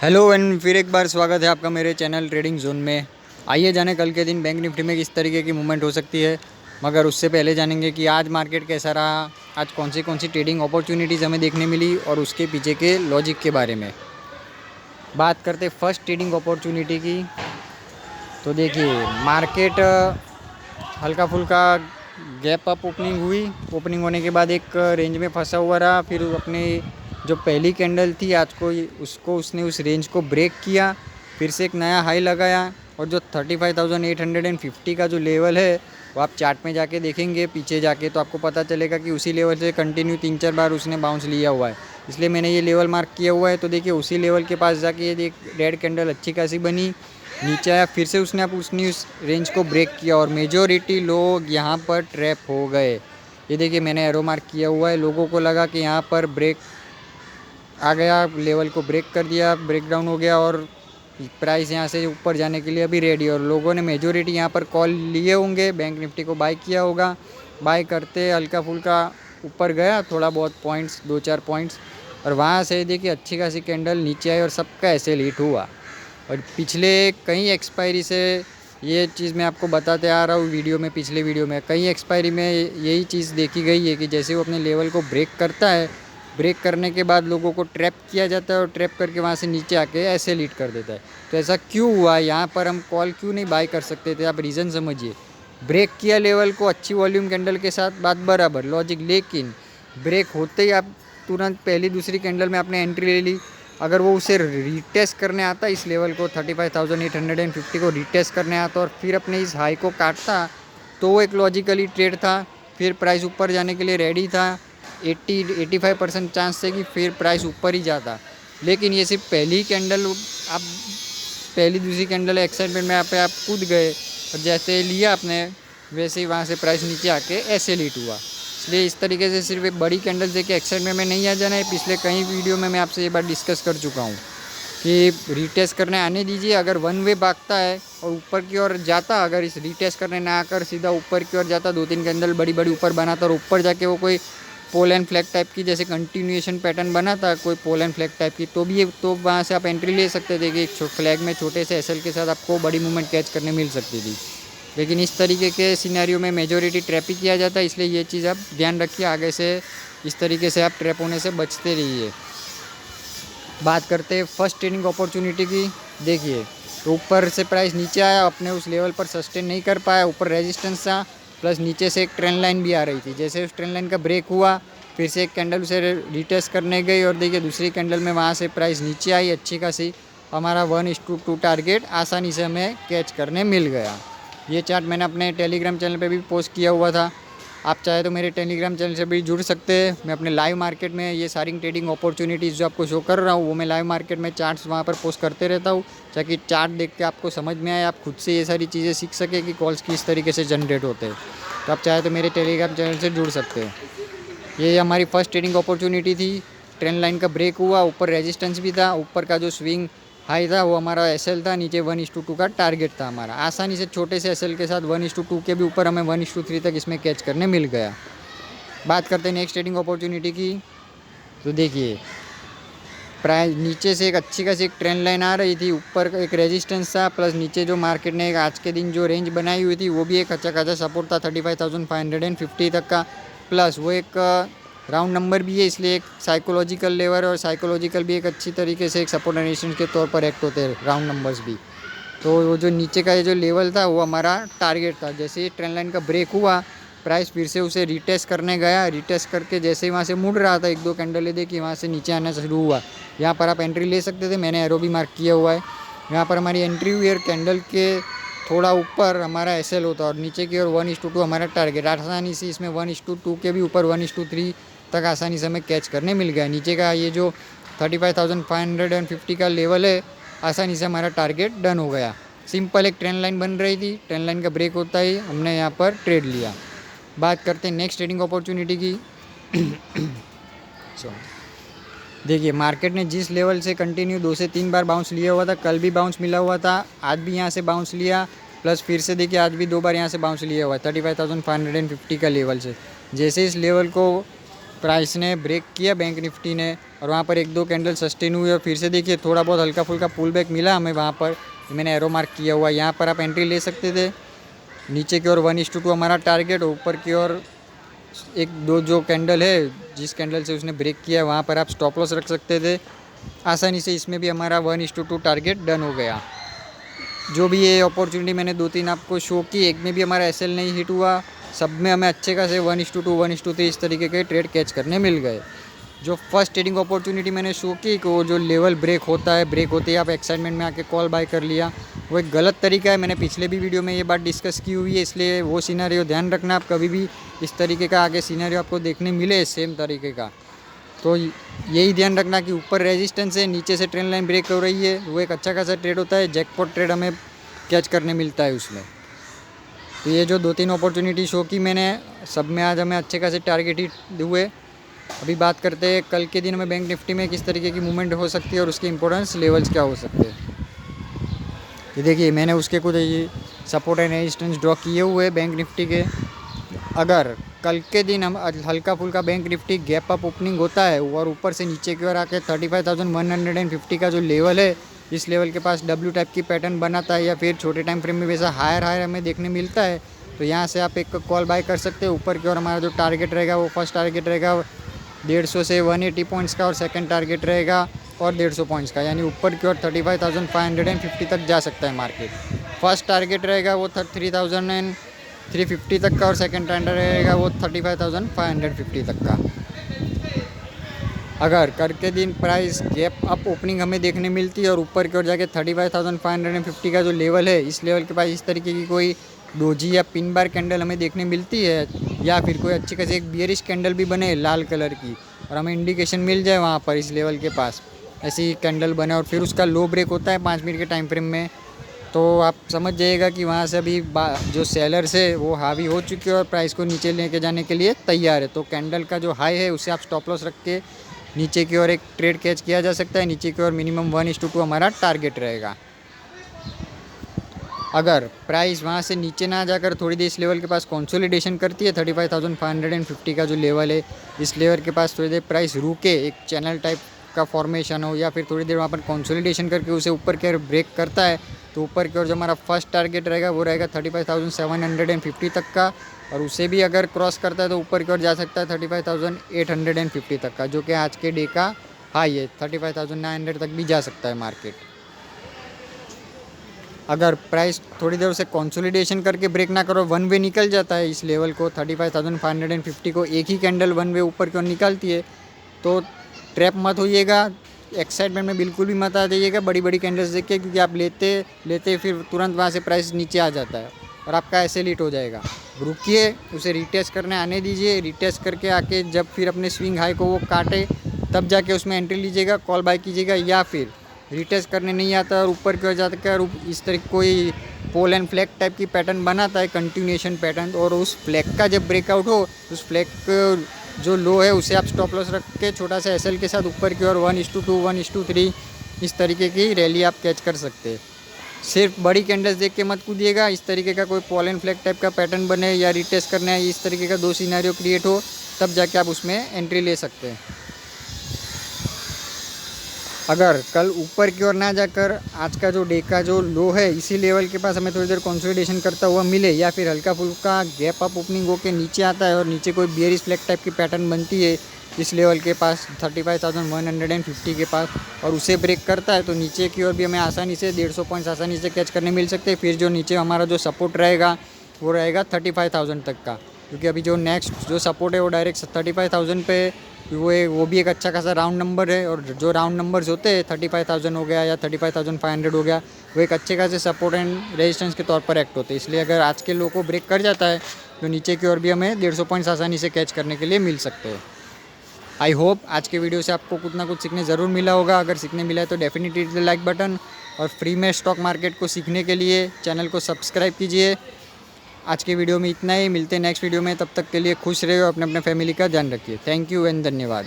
Hello and फिर एक बार स्वागत है आपका मेरे चैनल ट्रेडिंग जोन में। आइए जाने कल के दिन बैंक निफ्टी में किस तरीके की मूवमेंट हो सकती है, मगर उससे पहले जानेंगे कि आज मार्केट कैसा रहा, आज कौन सी ट्रेडिंग अपॉर्चुनिटीज़ हमें देखने मिली और उसके पीछे के लॉजिक के बारे में बात करते। फर्स्ट ट्रेडिंग अपॉर्चुनिटी की तो देखिए, मार्केट हल्का फुल्का गैप अप ओपनिंग हुई। ओपनिंग होने के बाद एक रेंज में फंसा हुआ रहा, फिर अपने जो पहली कैंडल थी आज को उसको उसने उस रेंज को ब्रेक किया, फिर से एक नया हाई लगाया। और जो 35,850 का जो लेवल है वो आप चार्ट में जाके देखेंगे पीछे जाके तो आपको पता चलेगा कि उसी लेवल से कंटिन्यू 3-4 बार उसने बाउंस लिया हुआ है, इसलिए मैंने ये लेवल मार्क किया हुआ है। तो देखिए उसी लेवल के पास जाके ये एक रेड कैंडल अच्छी खासी बनी, नीचे आया, फिर से उसने उस रेंज को ब्रेक किया और मेजॉरिटी लोग यहाँ पर ट्रैप हो गए। ये देखिए मैंने एरो मार्क किया हुआ है। लोगों को लगा कि यहाँ पर ब्रेक आ गया, लेवल को ब्रेक कर दिया, ब्रेक डाउन हो गया और प्राइस यहाँ से ऊपर जाने के लिए अभी रेडी। और लोगों ने मेजॉरिटी यहाँ पर कॉल लिए होंगे, बैंक निफ्टी को बाय किया होगा। बाय करते हल्का फुल्का ऊपर गया थोड़ा बहुत पॉइंट्स, 2-4 पॉइंट्स, और वहाँ से देखिए अच्छी खासी कैंडल नीचे आई और सबका ऐसे लीट हुआ। और पिछले कई एक्सपायरी से ये चीज़ मैं आपको बताते आ रहा हूँ वीडियो में, पिछले वीडियो में कई एक्सपायरी में यही चीज़ देखी गई है कि जैसे वो अपने लेवल को ब्रेक करता है, ब्रेक करने के बाद लोगों को ट्रैप किया जाता है और ट्रैप करके वहाँ से नीचे आके ऐसे लीड कर देता है। तो ऐसा क्यों हुआ, यहाँ पर हम कॉल क्यों नहीं बाय कर सकते थे? आप रीज़न समझिए। ब्रेक किया लेवल को अच्छी वॉल्यूम कैंडल के साथ, बात बराबर लॉजिक, लेकिन ब्रेक होते ही आप तुरंत पहली दूसरी कैंडल में आपने एंट्री ले ली। अगर वो उसे रीटेस्ट करने आता इस लेवल को 35,850 को रीटेस्ट करने आता और फिर अपने इस हाई को काटता तो वो एक लॉजिकली ट्रेड था, फिर प्राइस ऊपर जाने के लिए रेडी था। 85% चांस थे कि फिर प्राइस ऊपर ही जाता। लेकिन ये सिर्फ पहली कैंडल, आप पहली दूसरी कैंडल एक्साइटमेंट में आप कूद गए और जैसे लिया आपने वैसे ही वहाँ से प्राइस नीचे आके ऐसे लीट हुआ। इसलिए इस तरीके से सिर्फ एक बड़ी कैंडल देके एक्साइटमेंट में नहीं आ जाना है। पिछले कई वीडियो में मैं आपसे ये बात डिस्कस कर चुका हूँ कि रीटेस्ट करने आने दीजिए। अगर वन वे भागता है और ऊपर की ओर जाता, अगर इस रीटेस्ट करने ना आकर सीधा ऊपर की ओर जाता, 2-3 कैंडल बड़ी बड़ी ऊपर बनाता और ऊपर जाके वो कोई पोल एंड फ्लैग टाइप की जैसे कंटिन्यूएशन पैटर्न बना था, कोई पोल एंड फ्लैग टाइप की, तो भी तो वहाँ से आप एंट्री ले सकते थे कि एक फ्लैग में छोटे से एसएल के साथ आपको बड़ी मूवमेंट कैच करने मिल सकती थी। लेकिन इस तरीके के सिनेरियो में मेजॉरिटी ट्रैप ही किया जाता है, इसलिए ये चीज़ आप ध्यान रखिए। आगे से इस तरीके से आप ट्रैप होने से बचते रहिए। बात करते हैं फर्स्ट ट्रेडिंग अपॉर्चुनिटी की। देखिए तो ऊपर से प्राइस नीचे आया, अपने उस लेवल पर सस्टेन नहीं कर पाया, ऊपर रेजिस्टेंस था, प्लस नीचे से एक ट्रेंड लाइन भी आ रही थी। जैसे उस ट्रेंड लाइन का ब्रेक हुआ, फिर से एक कैंडल उसे रिटेस्ट करने गई और देखिए दूसरी कैंडल में वहाँ से प्राइस नीचे आई अच्छी खासी। हमारा 1:2 टारगेट आसानी से हमें कैच करने मिल गया। ये चार्ट मैंने अपने टेलीग्राम चैनल पे भी पोस्ट किया हुआ था, आप चाहे तो मेरे टेलीग्राम चैनल से भी जुड़ सकते हैं। मैं अपने लाइव मार्केट में ये सारी ट्रेडिंग अपॉर्चुनिटीज़ जो आपको शो कर रहा हूँ वो मैं लाइव मार्केट में चार्ट्स वहाँ पर पोस्ट करते रहता हूँ, ताकि चार्ट देख के आपको समझ में आए, आप खुद से ये सारी चीज़ें सीख सके कि कॉल्स किस तरीके से जनरेट होते हैं। तो आप चाहे तो मेरे टेलीग्राम चैनल से जुड़ सकते हैं। ये हमारी फर्स्ट ट्रेडिंग अपॉर्चुनिटी थी। ट्रेंड लाइन का ब्रेक हुआ, ऊपर रेजिस्टेंस भी था, ऊपर का जो स्विंग हाई था वो हमारा एसएल था, नीचे 1:2 का टारगेट था हमारा। आसानी से छोटे से एसएल के साथ 1:2 के भी ऊपर हमें 1:3 तक इसमें कैच करने मिल गया। बात करते हैं नेक्स्ट ट्रेडिंग अपॉर्चुनिटी की। तो देखिए प्राइस नीचे से एक अच्छी खासी एक ट्रेंड लाइन आ रही थी, ऊपर एक रेजिस्टेंस था, प्लस नीचे जो मार्केट ने एक आज के दिन जो रेंज बनाई हुई थी वो भी एक अच्छा खासा सपोर्ट था 35,550 तक का, प्लस वो एक राउंड नंबर भी है, इसलिए एक साइकोलॉजिकल लेवल और साइकोलॉजिकल भी एक अच्छी तरीके से एक सपोर्ट एंड रेजिस्टेंस के तौर पर एक्ट होते हैं राउंड नंबर्स भी। तो वो जो नीचे का ये जो लेवल था वो हमारा टारगेट था। जैसे ही ट्रेंड लाइन का ब्रेक हुआ, प्राइस फिर से उसे रीटेस्ट करने गया, रीटेस्ट करके जैसे ही वहाँ से मुड़ रहा था, 1-2 कैंडल देखी वहाँ से नीचे आना शुरू हुआ। यहाँ पर आप एंट्री ले सकते थे, मैंने एरो भी मार्क किया हुआ है। यहाँ पर हमारी एंट्री हुई और कैंडल के थोड़ा ऊपर हमारा एसएल होता और नीचे की ओर 1:2 हमारा टारगेट। आसानी से इसमें 1:2 के भी ऊपर 1:3 तक आसानी से हमें कैच करने मिल गया। नीचे का ये जो 35,550 का लेवल है, आसानी से हमारा टारगेट डन हो गया। सिंपल एक ट्रेंड लाइन बन रही थी, ट्रेंड लाइन का ब्रेक होता ही हमने यहाँ पर ट्रेड लिया। बात करते हैं नेक्स्ट ट्रेडिंग अपॉर्चुनिटी की। देखिए मार्केट ने जिस लेवल से कंटिन्यू 2 से 3 बार बाउंस लिया हुआ था, कल भी बाउंस मिला हुआ था, आज भी यहाँ से बाउंस लिया, प्लस फिर से देखिए आज भी 2 बार यहाँ से बाउंस लिया हुआ है 35,550 का लेवल से। जैसे इस लेवल को प्राइस ने ब्रेक किया बैंक निफ्टी ने, और वहाँ पर एक दो कैंडल सस्टेन हुई और फिर से देखिए थोड़ा बहुत हल्का फुल्का पुल बैक मिला हमें वहाँ पर। मैंने एरो मार्क किया हुआ, यहाँ पर आप एंट्री ले सकते थे। नीचे की ओर 1:2 हमारा टारगेट, ऊपर की ओर एक दो जो कैंडल है जिस कैंडल से उसने ब्रेक किया वहाँ पर आप स्टॉप लॉस रख सकते थे आसानी से। इसमें भी हमारा 1:2 टारगेट डन हो गया। जो भी ये अपॉर्चुनिटी मैंने 2-3 आपको शो की, एक में भी हमारा एसएल नहीं हिट हुआ, सब में हमें अच्छे खासे 1:2 1:3 इस तरीके के ट्रेड कैच करने मिल गए। जो फर्स्ट ट्रेडिंग अपॉर्चुनिटी मैंने शो की कि वो जो लेवल ब्रेक होता है, ब्रेक होते ही आप एक्साइटमेंट में आके कॉल बाय कर लिया, वो एक गलत तरीका है। मैंने पिछले भी वीडियो में ये बात डिस्कस की हुई है, इसलिए वो सिनेरियो ध्यान रखना। आप कभी भी इस तरीके का आगे सिनेरियो आपको देखने मिले सेम तरीके का, तो यही ध्यान रखना कि ऊपर रेजिस्टेंस है, नीचे से ट्रेंड लाइन ब्रेक हो रही है, वो एक अच्छा खासा ट्रेड होता है। जैकपॉट ट्रेड हमें कैच करने मिलता है उसमें। तो ये जो 2-3 अपॉर्चुनिटी शो की मैंने, सब में आज हमें अच्छे खासे टारगेट ही हुए। अभी बात करते हैं कल के दिन में बैंक निफ्टी में किस तरीके की मूवमेंट हो सकती है और उसके इंपॉर्टेंस लेवल्स क्या हो सकते हैं। ये देखिए मैंने उसके कुछ सपोर्ट एंड रेजिस्टेंस ड्रॉ किए हुए बैंक निफ्टी के। अगर कल के दिन हम हल्का फुल्का bank Nifty gap up opening होता है और ऊपर से नीचे की ओर आके 35,150 का जो लेवल है, इस लेवल के पास डब्ल्यू टाइप की पैटर्न बनाता है या फिर छोटे टाइम फ्रेम में वैसा हायर हमें देखने मिलता है, तो यहाँ से आप एक कॉल बाय कर सकते हैं। ऊपर की ओर हमारा जो टारगेट रहेगा वो फर्स्ट टारगेट रहेगा 150 से 180 पॉइंट्स का और सेकंड टारगेट रहेगा और 150 पॉइंट्स का, यानी ऊपर की ओर 35,550 तक जा सकता है मार्केट। फर्स्ट टारगेट रहेगा वो 33,350 तक का और सेकंड टारगेट रहेगा वो 35,550 तक का। अगर कर के दिन प्राइस गैप अप ओपनिंग हमें देखने मिलती है और ऊपर की ओर जाके 35,550 का जो लेवल है, इस लेवल के पास इस तरीके की कोई डोजी या पिन बार कैंडल हमें देखने मिलती है या फिर कोई अच्छी खासी एक बियरिश कैंडल भी बने लाल कलर की और हमें इंडिकेशन मिल जाए वहाँ पर इस लेवल के पास ऐसी कैंडल बने और फिर उसका लो ब्रेक होता है 5 मिनट के टाइम फ्रेम में, तो आप समझ जाइएगा कि वहाँ से अभी जो सेलर्स है वो हावी हो चुके हैं और प्राइस को नीचे लेके जाने के लिए तैयार है। तो कैंडल का जो हाई है उससे आप स्टॉप लॉस रख के नीचे की ओर एक ट्रेड कैच किया जा सकता है। नीचे की ओर मिनिमम 1:2 हमारा टारगेट रहेगा। अगर प्राइस वहाँ से नीचे ना जाकर थोड़ी देर इस लेवल के पास कंसोलिडेशन करती है 35,550 का जो लेवल है, इस लेवल के पास थोड़ी देर प्राइस रुके, एक चैनल टाइप का फॉर्मेशन हो या फिर थोड़ी देर वहाँ पर कंसोलिडेशन करके उसे ऊपर की ओर ब्रेक करता है, तो ऊपर की ओर जो हमारा फर्स्ट टारगेट रहेगा वो रहेगा 35,750 तक का और उसे भी अगर क्रॉस करता है तो ऊपर की ओर जा सकता है 35,850 तक का, जो कि आज के डे का हाई है। 35,900 तक भी जा सकता है मार्केट। अगर प्राइस थोड़ी देर से कंसोलिडेशन करके ब्रेक ना करो, वन वे निकल जाता है इस लेवल को 35,550 को, एक ही कैंडल वन वे ऊपर की ओर निकालती है, तो ट्रैप मत होइएगा, एक्साइटमेंट में बिल्कुल भी मत आ जाइएगा बड़ी बड़ी कैंडल्स देख के, क्योंकि आप लेते फिर तुरंत वहाँ से प्राइस नीचे आ जाता है और आपका ऐसे लीट हो जाएगा। रुकिए, उसे रिटेस्ट करने आने दीजिए, रिटेस्ट करके आके जब फिर अपने स्विंग हाई को वो काटे तब जाके उसमें एंट्री लीजिएगा, कॉल बाय कीजिएगा। या फिर रिटेस्ट करने नहीं आता और ऊपर की ओर जाता है इस तरह कोई पोल एंड फ्लैग टाइप की पैटर्न बनाता है, कंटिन्यूएशन पैटर्न, और उस फ्लैग का जब ब्रेकआउट हो उस फ्लैग जो लो है उसे आप स्टॉप लॉस रख के छोटा सा एसएल के साथ ऊपर की ओर 1:2 1:3 इस तरीके की रैली आप कैच कर सकते हैं। सिर्फ बड़ी कैंडल्स देख के मत कूदिएगा, इस तरीके का कोई पॉल एंड फ्लैग टाइप का पैटर्न बने या रिटेस्ट करना है इस तरीके का 2 सिनेरियो क्रिएट हो, तब जाके आप उसमें एंट्री ले सकते हैं। अगर कल ऊपर की ओर ना जाकर आज का जो डे का जो लो है इसी लेवल के पास हमें थोड़ी देर कंसोलिडेशन करता हुआ मिले या फिर हल्का फुल्का गैप अप ओपनिंग होकर नीचे आता है और नीचे कोई बियरिश फ्लैग टाइप की पैटर्न बनती है इस लेवल के पास 35,150 के पास और उसे ब्रेक करता है, तो नीचे की ओर भी हमें आसानी से 150 पॉइंट्स आसानी से कैच करने मिल सकते हैं। फिर जो नीचे हमारा जो सपोर्ट रहेगा वो रहेगा 35,000 तक का, क्योंकि अभी जो नेक्स्ट जो सपोर्ट है वो डायरेक्ट 35,000 पे वो भी एक अच्छा खासा राउंड नंबर है। और जो राउंड नंबर्स होते हैं 35,000 हो गया या 35,500 हो गया, वो एक अच्छे खासे सपोर्ट एंड रेजिस्टेंस के तौर पर एक्ट होते हैं। इसलिए अगर आज के लो को ब्रेक कर जाता है तो नीचे की ओर भी हमें 150 पॉइंट्स आसानी से कैच करने के लिए मिल सकते हैं। आई होप आज के वीडियो से आपको कुछ ना कुछ सीखने ज़रूर मिला होगा। अगर सीखने मिला है तो definitely hit the like button और फ्री में स्टॉक मार्केट को सीखने के लिए चैनल को सब्सक्राइब कीजिए। आज के वीडियो में इतना ही, मिलते हैं नेक्स्ट वीडियो में, तब तक के लिए खुश रहिए और अपने फैमिली का ध्यान रखिए। थैंक यू एंड धन्यवाद।